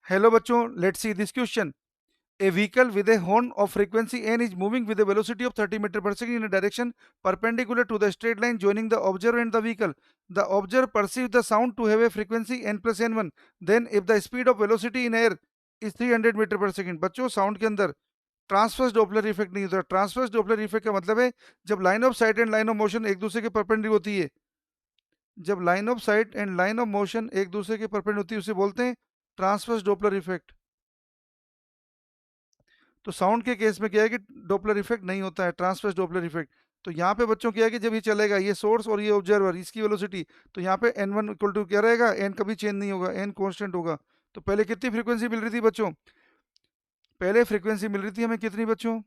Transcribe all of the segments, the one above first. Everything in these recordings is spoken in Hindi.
हेलो बच्चों, let's see this question. A vehicle with a horn of frequency n is moving with a velocity of 30 meter per second in a direction perpendicular to the straight line joining the observer and the vehicle. The observer perceives the sound to have a frequency n plus n1. Then if the speed of velocity in air is 300 meter per second. बच्चों साउंड के अंदर ट्रांसवर्स डॉपलर इफेक्ट नहीं होता. ट्रांसवर्स डॉपलर इफेक्ट का मतलब है जब line of site and line of motion एक दूसरे के परपेंडिकुलर होती है. जब line of site and line of motion एक दूसरे के परपेंडिकुलर होती है उसे बोलते हैं ट्रांसवर्स डॉपलर इफेक्ट. तो साउंड के केस में क्या है कि डॉपलर इफेक्ट नहीं होता है, ट्रांसवर्स डॉपलर इफेक्ट. तो यहाँ पे बच्चों क्या है कि जब ये चलेगा ये सोर्स और ये ऑब्जर्वर इसकी वेलोसिटी, तो यहाँ पे एन वन इक्वल टू क्या रहेगा, एन कभी चेंज नहीं होगा, एन कांस्टेंट होगा. तो पहले कितनी फ्रीक्वेंसी मिल रही थी बच्चों, पहले फ्रीक्वेंसी मिल रही थी हमें कितनी बच्चों,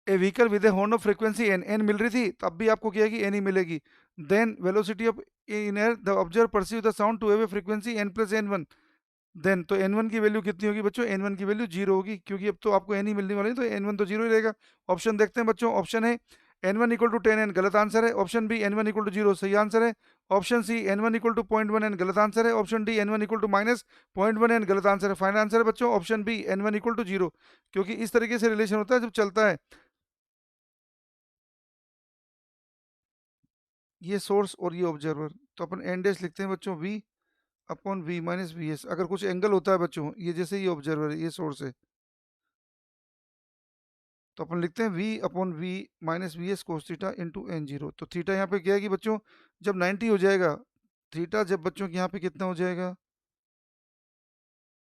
a vehicle with a horn of frequency n, n मिल रही थी, तब भी आपको क्या है कि एन ही मिलेगी. Then velocity of in air the observer perceive the sound to have a frequency N plus N one. Then तो एन वन की वैल्यू कितनी होगी बच्चों, एन वन की वैल्यू जीरो होगी, क्योंकि अब तो आपको एन ही मिलने वाली है, तो एन वन तो जीरो ही रहेगा. ऑप्शन देखते हैं बच्चों. ऑप्शन है N one equal to 10n, गलत आंसर है. Option B N one equal to zero, सही आंसर है. Option C N one equal to 0.1n, गलत आंसर है. Option D N one equal to minus 0.1n, गलत आंसर है. फाइनल आंसर है बच्चों option B N one equal to zero, क्योंकि इस तरीके से रिलेशन होता है जब चलता है ये सोर्स और ये ऑब्जर्वर. तो अपन एन डैश लिखते हैं बच्चों V upon V minus V S. अगर कुछ एंगल होता है बच्चों, ये जैसे ये ऑब्जर्वर है ये सोर्स है, तो अपन लिखते हैं V upon V minus V S cos theta into N zero. तो थीटा यहाँ पे क्या है कि बच्चों जब 90 हो जाएगा, थीटा जब बच्चों के यहाँ पे कितना हो जाएगा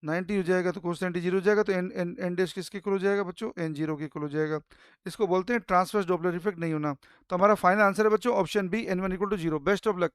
90 हो जाएगा, तो कोस 90 जीरो हो जाएगा, तो एन एन एन डैश किसके इक्वल हो जाएगा बच्चों, एन जीरो के इक्वल हो जाएगा. इसको बोलते हैं ट्रांसवर्स डॉपलर इफेक्ट नहीं होना. तो हमारा फाइनल आंसर है बच्चों option B N one equal to zero. Best of luck.